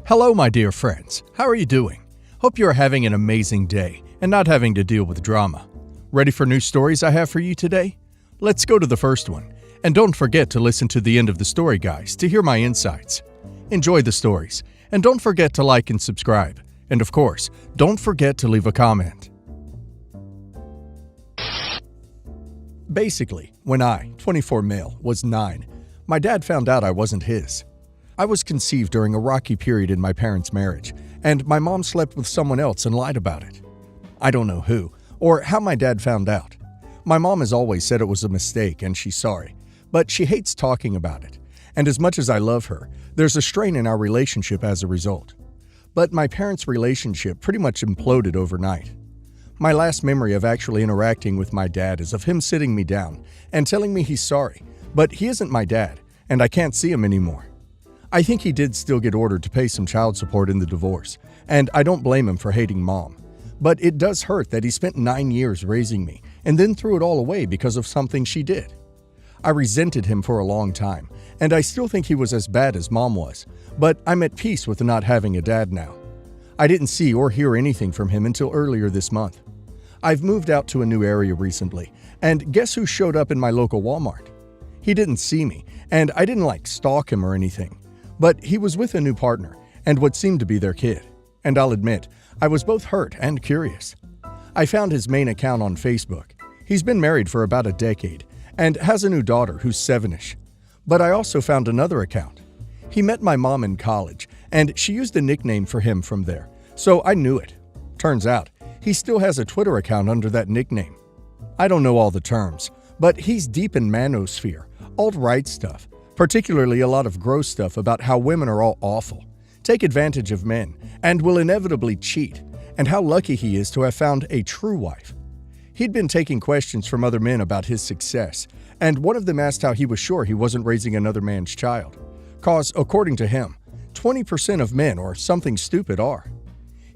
Hello, my dear friends. How are you doing? Hope you are having an amazing day and not having to deal with drama. Ready for new stories I have for you today? Let's go to the first one. And don't forget to listen to the end of the story, guys, to hear my insights. Enjoy the stories, and don't forget to like and subscribe. And of course, don't forget to leave a comment. Basically, when I, 24 male, was 9, my dad found out I wasn't his. I was conceived during a rocky period in my parents' marriage, and my mom slept with someone else and lied about it. I don't know who, or how my dad found out. My mom has always said it was a mistake and she's sorry, but she hates talking about it. And as much as I love her, there's a strain in our relationship as a result. But my parents' relationship pretty much imploded overnight. My last memory of actually interacting with my dad is of him sitting me down and telling me he's sorry, but he isn't my dad, and I can't see him anymore. I think he did still get ordered to pay some child support in the divorce, and I don't blame him for hating mom. But it does hurt that he spent 9 years raising me and then threw it all away because of something she did. I resented him for a long time, and I still think he was as bad as mom was, but I'm at peace with not having a dad now. I didn't see or hear anything from him until earlier this month. I've moved out to a new area recently, and guess who showed up in my local Walmart? He didn't see me, and I didn't stalk him or anything. But he was with a new partner and what seemed to be their kid. And I'll admit, I was both hurt and curious. I found his main account on Facebook. He's been married for about a decade and has a new daughter who's 7-ish. But I also found another account. He met my mom in college and she used a nickname for him from there, so I knew it. Turns out, he still has a Twitter account under that nickname. I don't know all the terms, but he's deep in manosphere, alt-right stuff. Particularly a lot of gross stuff about how women are all awful, take advantage of men, and will inevitably cheat, and how lucky he is to have found a true wife. He'd been taking questions from other men about his success, and one of them asked how he was sure he wasn't raising another man's child. Cause, according to him, 20% of men or something stupid are.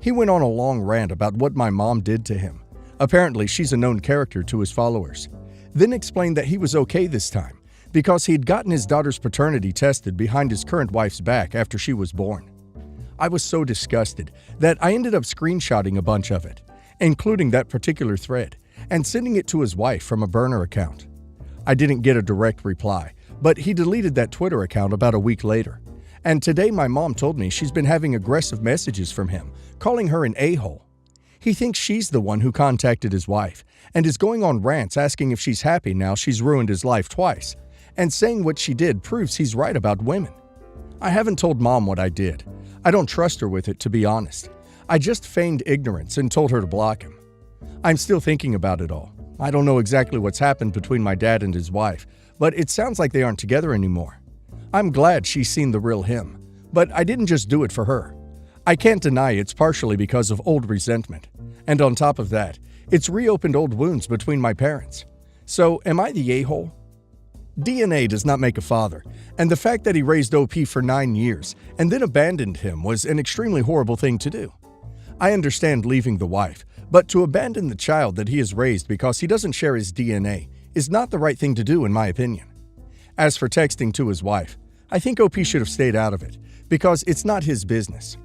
He went on a long rant about what my mom did to him. Apparently, she's a known character to his followers. Then explained that he was okay this time, because he'd gotten his daughter's paternity tested behind his current wife's back after she was born. I was so disgusted that I ended up screenshotting a bunch of it, including that particular thread, and sending it to his wife from a burner account. I didn't get a direct reply, but he deleted that Twitter account about a week later. And today my mom told me she's been having aggressive messages from him, calling her an a-hole. He thinks she's the one who contacted his wife, and is going on rants asking if she's happy now she's ruined his life twice, and saying what she did proves he's right about women. I haven't told mom what I did. I don't trust her with it, to be honest. I just feigned ignorance and told her to block him. I'm still thinking about it all. I don't know exactly what's happened between my dad and his wife, but it sounds like they aren't together anymore. I'm glad she's seen the real him, but I didn't just do it for her. I can't deny it's partially because of old resentment. And on top of that, it's reopened old wounds between my parents. So am I the a-hole? DNA does not make a father, and the fact that he raised OP for 9 years and then abandoned him was an extremely horrible thing to do. I understand leaving the wife, but to abandon the child that he has raised because he doesn't share his DNA is not the right thing to do in my opinion. As for texting to his wife, I think OP should have stayed out of it, because it's not his business.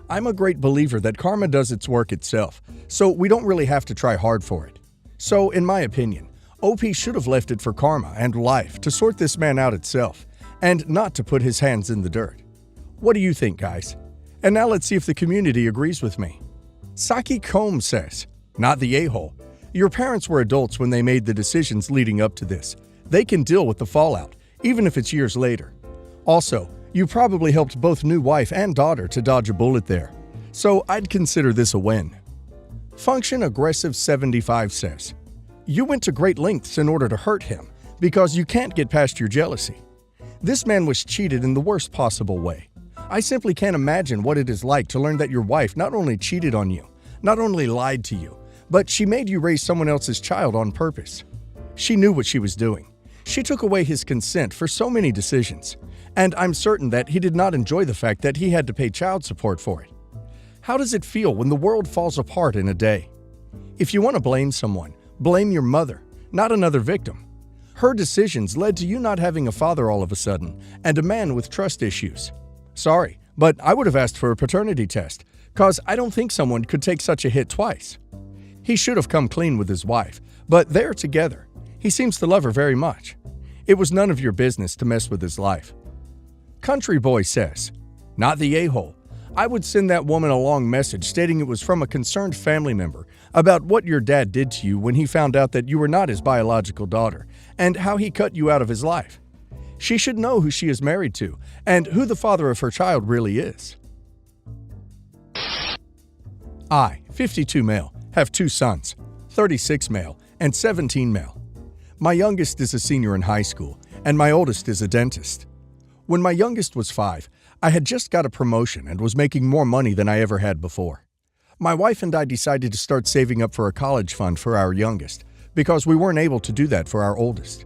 I'm a great believer that karma does its work itself, so we don't really have to try hard for it. So, in my opinion, OP should have left it for karma and life to sort this man out itself, and not to put his hands in the dirt. What do you think, guys? And now let's see if the community agrees with me. Saki Combs says, "Not the a-hole. Your parents were adults when they made the decisions leading up to this. They can deal with the fallout, even if it's years later. Also, you probably helped both new wife and daughter to dodge a bullet there. So I'd consider this a win." Function Aggressive 75 says, "You went to great lengths in order to hurt him because you can't get past your jealousy. This man was cheated in the worst possible way. I simply can't imagine what it is like to learn that your wife not only cheated on you, not only lied to you, but she made you raise someone else's child on purpose. She knew what she was doing. She took away his consent for so many decisions, and I'm certain that he did not enjoy the fact that he had to pay child support for it. How does it feel when the world falls apart in a day? If you want to blame someone, blame your mother, not another victim. Her decisions led to you not having a father all of a sudden, and a man with trust issues. Sorry, But I would have asked for a paternity test, cause I don't think someone could take such a hit twice. He should have come clean with his wife, but they're together. He seems to love her very much. It was none of your business to mess with his life. Country Boy says, not the a-hole. I would send that woman a long message stating it was from a concerned family member about what your dad did to you when he found out that you were not his biological daughter and how he cut you out of his life. She should know who she is married to and who the father of her child really is. I, 52 male, have 2 sons, 36 male, and 17 male. My youngest is a senior in high school, and my oldest is a dentist. When my youngest was 5, I had just got a promotion and was making more money than I ever had before. My wife and I decided to start saving up for a college fund for our youngest because we weren't able to do that for our oldest.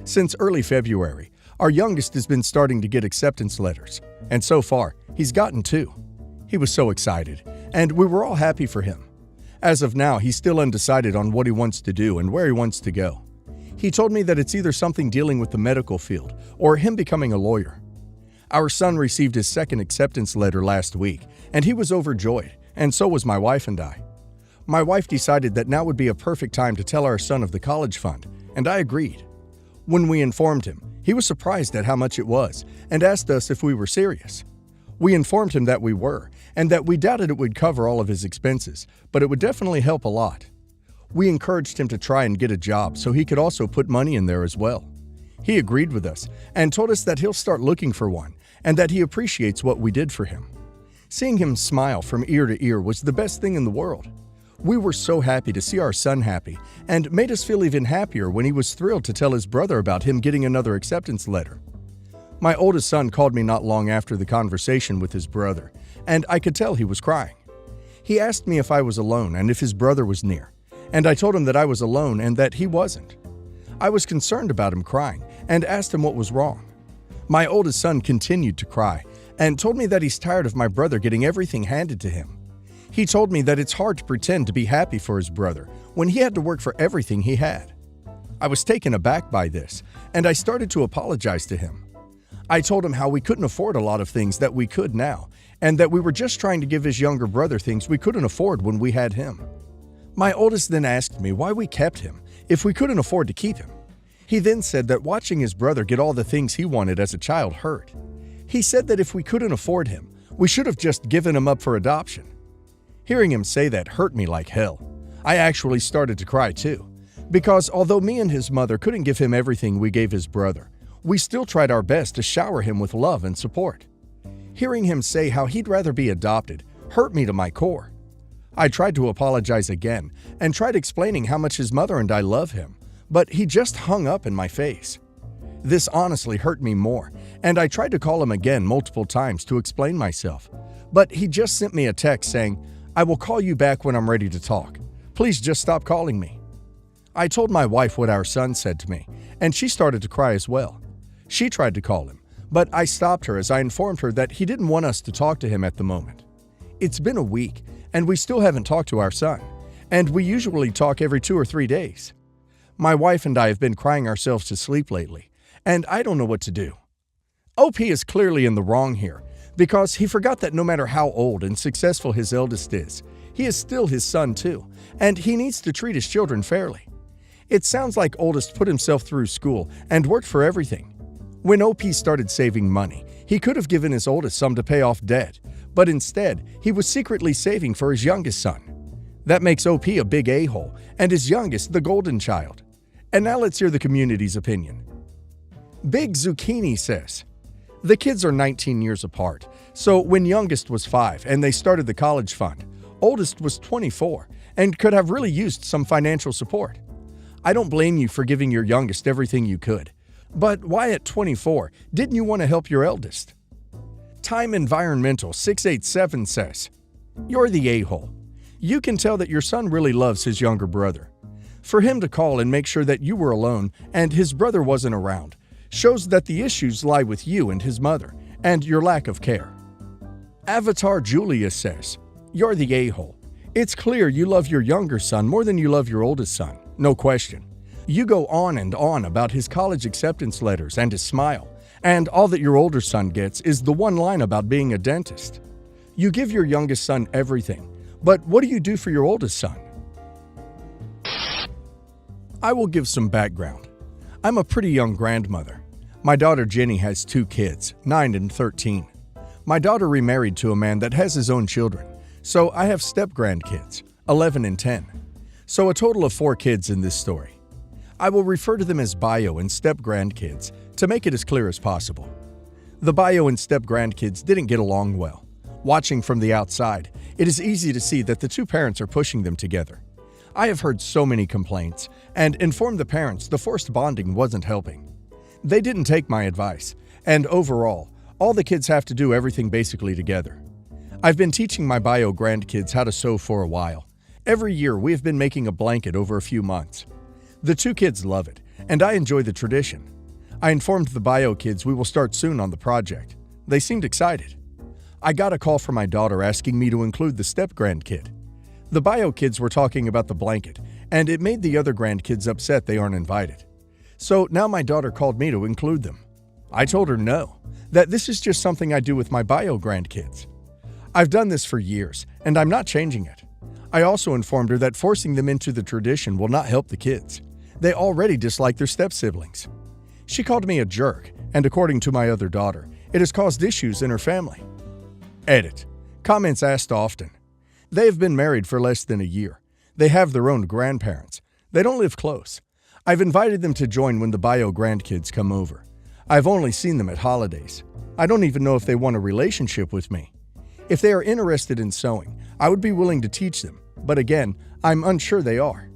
Since early February, our youngest has been starting to get acceptance letters, and so far, he's gotten 2. He was so excited, and we were all happy for him. As of now, he's still undecided on what he wants to do and where he wants to go. He told me that it's either something dealing with the medical field or him becoming a lawyer. Our son received his second acceptance letter last week, and he was overjoyed, and so was my wife and I. My wife decided that now would be a perfect time to tell our son of the college fund, and I agreed. When we informed him, he was surprised at how much it was and asked us if we were serious. We informed him that we were, and that we doubted it would cover all of his expenses, but it would definitely help a lot. We encouraged him to try and get a job so he could also put money in there as well. He agreed with us and told us that he'll start looking for one and that he appreciates what we did for him. Seeing him smile from ear to ear was the best thing in the world. We were so happy to see our son happy and made us feel even happier when he was thrilled to tell his brother about him getting another acceptance letter. My oldest son called me not long after the conversation with his brother, and I could tell he was crying. He asked me if I was alone and if his brother was near, and I told him that I was alone and that he wasn't. I was concerned about him crying and asked him what was wrong. My oldest son continued to cry and told me that he's tired of my brother getting everything handed to him. He told me that it's hard to pretend to be happy for his brother when he had to work for everything he had. I was taken aback by this, and I started to apologize to him. I told him how we couldn't afford a lot of things that we could now, and that we were just trying to give his younger brother things we couldn't afford when we had him. My oldest then asked me why we kept him if we couldn't afford to keep him. He then said that watching his brother get all the things he wanted as a child hurt. He said that if we couldn't afford him, we should have just given him up for adoption. Hearing him say that hurt me like hell. I actually started to cry too, because although me and his mother couldn't give him everything we gave his brother, we still tried our best to shower him with love and support. Hearing him say how he'd rather be adopted hurt me to my core. I tried to apologize again and tried explaining how much his mother and I love him, but he just hung up in my face. This honestly hurt me more, and I tried to call him again multiple times to explain myself, but he just sent me a text saying, "I will call you back when I'm ready to talk. Please just stop calling me." I told my wife what our son said to me, and she started to cry as well. She tried to call him, but I stopped her as I informed her that he didn't want us to talk to him at the moment. It's been a week, and we still haven't talked to our son, and we usually talk every 2 or 3 days. My wife and I have been crying ourselves to sleep lately, and I don't know what to do. OP is clearly in the wrong here, because he forgot that no matter how old and successful his eldest is, he is still his son too, and he needs to treat his children fairly. It sounds like oldest put himself through school and worked for everything. When OP started saving money, he could have given his oldest some to pay off debt, but instead, he was secretly saving for his youngest son. That makes OP a big a-hole, and his youngest the golden child. And now let's hear the community's opinion. Big Zucchini says, the kids are 19 years apart, so when youngest was 5 and they started the college fund, oldest was 24 and could have really used some financial support. I don't blame you for giving your youngest everything you could, but why at 24 didn't you want to help your eldest? Time Environmental 687 says, you're the a-hole. You can tell that your son really loves his younger brother. For him to call and make sure that you were alone and his brother wasn't around shows that the issues lie with you and his mother and your lack of care. Avatar Julia says, you're the a-hole. It's clear you love your younger son more than you love your oldest son, no question. You go on and on about his college acceptance letters and his smile, And all that your older son gets is the one line about being a dentist. You give your youngest son everything, but what do you do for your oldest son? I will give some background. I'm a pretty young grandmother. My daughter Jenny has 2 kids, 9 and 13. My daughter remarried to a man that has his own children, so I have step-grandkids, 11 and 10. So a total of 4 kids in this story. I will refer to them as bio and step-grandkids to make it as clear as possible. The bio and step-grandkids didn't get along well. Watching from the outside, it is easy to see that the 2 parents are pushing them together. I have heard so many complaints and informed the parents the forced bonding wasn't helping. They didn't take my advice, and overall, all the kids have to do everything basically together. I've been teaching my bio grandkids how to sew for a while. Every year we have been making a blanket over a few months. The 2 kids love it, and I enjoy the tradition. I informed the bio kids we will start soon on the project. They seemed excited. I got a call from my daughter asking me to include the step-grandkid. The bio kids were talking about the blanket, and it made the other grandkids upset they aren't invited. So now my daughter called me to include them. I told her no, that this is just something I do with my bio grandkids. I've done this for years, and I'm not changing it. I also informed her that forcing them into the tradition will not help the kids. They already dislike their step-siblings. She called me a jerk, and according to my other daughter, it has caused issues in her family. Edit. Comments asked often. They have been married for less than a year. They have their own grandparents. They don't live close. I've invited them to join when the bio grandkids come over. I've only seen them at holidays. I don't even know if they want a relationship with me. If they are interested in sewing, I would be willing to teach them, but again, I'm unsure they are.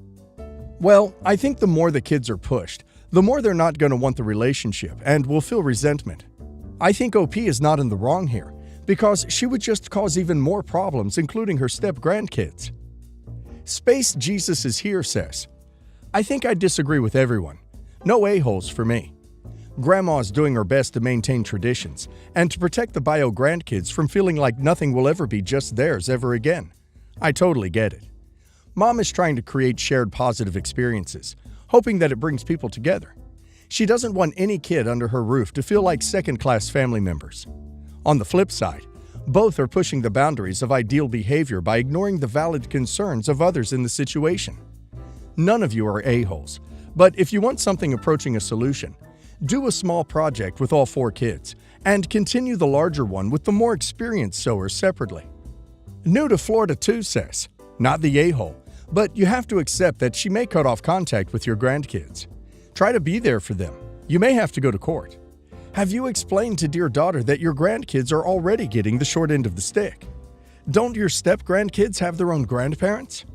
Well, I think the more the kids are pushed, the more they're not going to want the relationship and will feel resentment. I think OP is not in the wrong here, because she would just cause even more problems, including her step-grandkids. Space Jesus is here says, I think I disagree with everyone. No a-holes for me. Grandma's doing her best to maintain traditions and to protect the bio grandkids from feeling like nothing will ever be just theirs ever again. I totally get it. Mom is trying to create shared positive experiences, hoping that it brings people together. She doesn't want any kid under her roof to feel like second-class family members. On the flip side, both are pushing the boundaries of ideal behavior by ignoring the valid concerns of others in the situation. None of you are a-holes, but if you want something approaching a solution, do a small project with all 4 kids, and continue the larger one with the more experienced sewers separately. New to Florida 2 says, not the a-hole, but you have to accept that she may cut off contact with your grandkids. Try to be there for them. You may have to go to court. Have you explained to dear daughter that your grandkids are already getting the short end of the stick? Don't your step-grandkids have their own grandparents?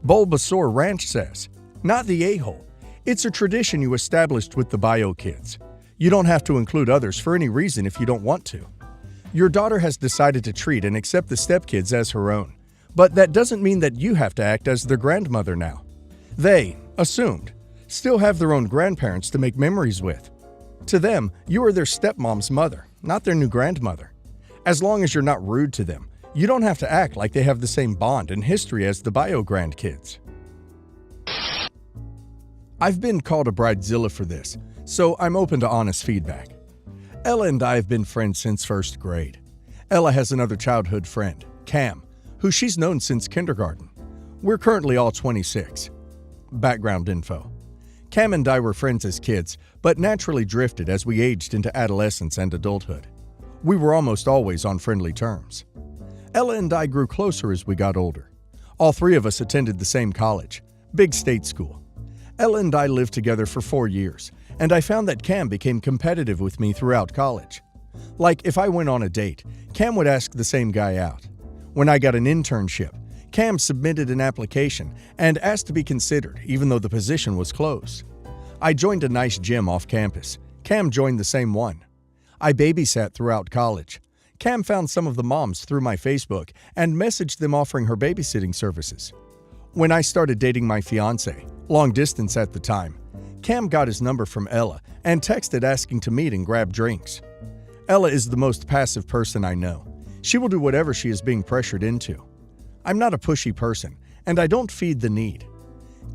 Bulbasaur Ranch says, not the a-hole. It's a tradition you established with the bio kids. You don't have to include others for any reason if you don't want to. Your daughter has decided to treat and accept the stepkids as her own, but that doesn't mean that you have to act as their grandmother now. They, assumed, still have their own grandparents to make memories with. To them, you are their stepmom's mother, not their new grandmother. As long as you're not rude to them, you don't have to act like they have the same bond and history as the bio grandkids. I've been called a bridezilla for this, so I'm open to honest feedback. Ella and I have been friends since 1st grade. Ella has another childhood friend, Cam, who she's known since kindergarten. We're currently all 26. Background info. Cam and I were friends as kids, but naturally drifted as we aged into adolescence and adulthood. We were almost always on friendly terms. Ella and I grew closer as we got older. All 3 of us attended the same college, big state school. Ella and I lived together for 4 years, and I found that Cam became competitive with me throughout college. Like if I went on a date, Cam would ask the same guy out. When I got an internship, Cam submitted an application and asked to be considered even though the position was closed. I joined a nice gym off campus. Cam joined the same one. I babysat throughout college. Cam found some of the moms through my Facebook and messaged them offering her babysitting services. When I started dating my fiancé, long distance at the time, Cam got his number from Ella and texted asking to meet and grab drinks. Ella is the most passive person I know. She will do whatever she is being pressured into. I'm not a pushy person, and I don't feed the need.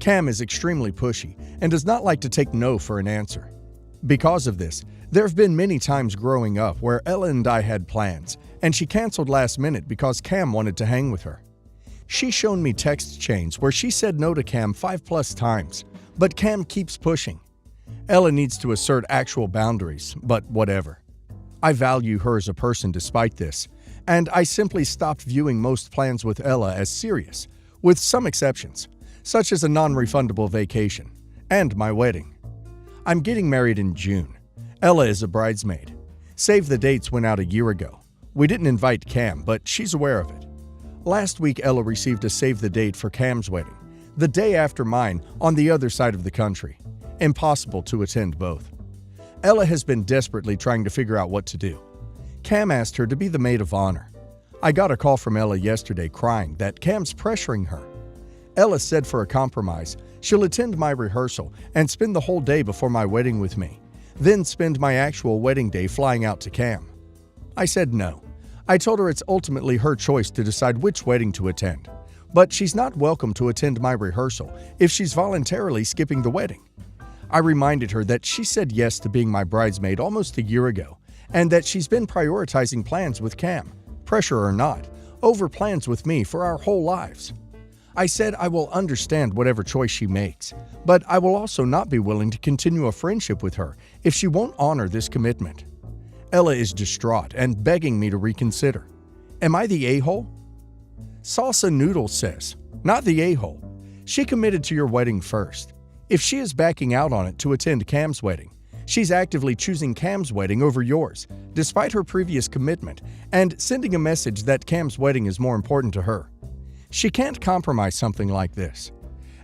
Cam is extremely pushy and does not like to take no for an answer. Because of this, There have been many times growing up where Ella and I had plans, and she canceled last minute because Cam wanted to hang with her. She's shown me text chains where she said no to Cam 5+ times, but Cam keeps pushing. Ella needs to assert actual boundaries, but whatever. I value her as a person despite this, and I simply stopped viewing most plans with Ella as serious, with some exceptions, such as a non-refundable vacation and my wedding. I'm getting married in June. Ella is a bridesmaid. Save the Dates went out a year ago. We didn't invite Cam, but she's aware of it. Last week, Ella received a save the date for Cam's wedding, the day after mine on the other side of the country. Impossible to attend both. Ella has been desperately trying to figure out what to do. Cam asked her to be the maid of honor. I got a call from Ella yesterday crying that Cam's pressuring her. Ella said for a compromise, she'll attend my rehearsal and spend the whole day before my wedding with me, then spend my actual wedding day flying out to Cam. I said no. I told her it's ultimately her choice to decide which wedding to attend, but she's not welcome to attend my rehearsal if she's voluntarily skipping the wedding. I reminded her that she said yes to being my bridesmaid almost a year ago, and that she's been prioritizing plans with Cam, pressure or not, over plans with me for our whole lives. I said I will understand whatever choice she makes, but I will also not be willing to continue a friendship with her if she won't honor this commitment. Ella is distraught and begging me to reconsider. Am I the a-hole? Salsa Noodle says, not the a-hole. She committed to your wedding first. If she is backing out on it to attend Cam's wedding, she's actively choosing Cam's wedding over yours, despite her previous commitment, and sending a message that Cam's wedding is more important to her. She can't compromise something like this.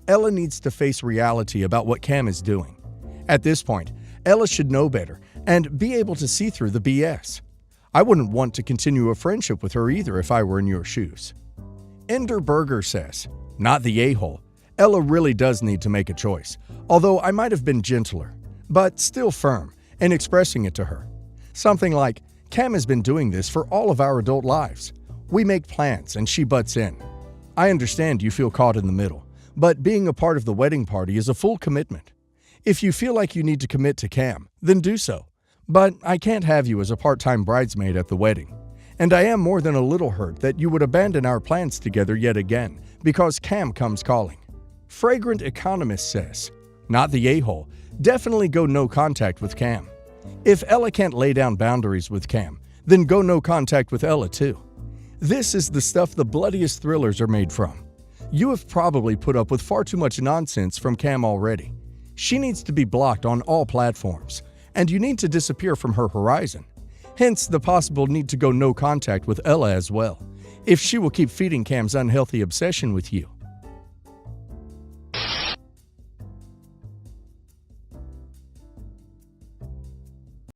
Ella needs to face reality about what Cam is doing. At this point, Ella should know better and be able to see through the BS. I wouldn't want to continue a friendship with her either if I were in your shoes. Ender Burger says, not the a-hole. Ella really does need to make a choice, although I might have been gentler, but still firm, in expressing it to her. Something like, Cam has been doing this for all of our adult lives. We make plans and she butts in. I understand you feel caught in the middle, but being a part of the wedding party is a full commitment. If you feel like you need to commit to Cam, then do so. But I can't have you as a part-time bridesmaid at the wedding. And I am more than a little hurt that you would abandon our plans together yet again because Cam comes calling. Fragrant Economist says, not the a-hole. Definitely go no contact with Cam. If Ella can't lay down boundaries with Cam, then go no contact with Ella too. This is the stuff the bloodiest thrillers are made from. You have probably put up with far too much nonsense from Cam already. She needs to be blocked on all platforms, and you need to disappear from her horizon. Hence the possible need to go no contact with Ella as well, if she will keep feeding Cam's unhealthy obsession with you.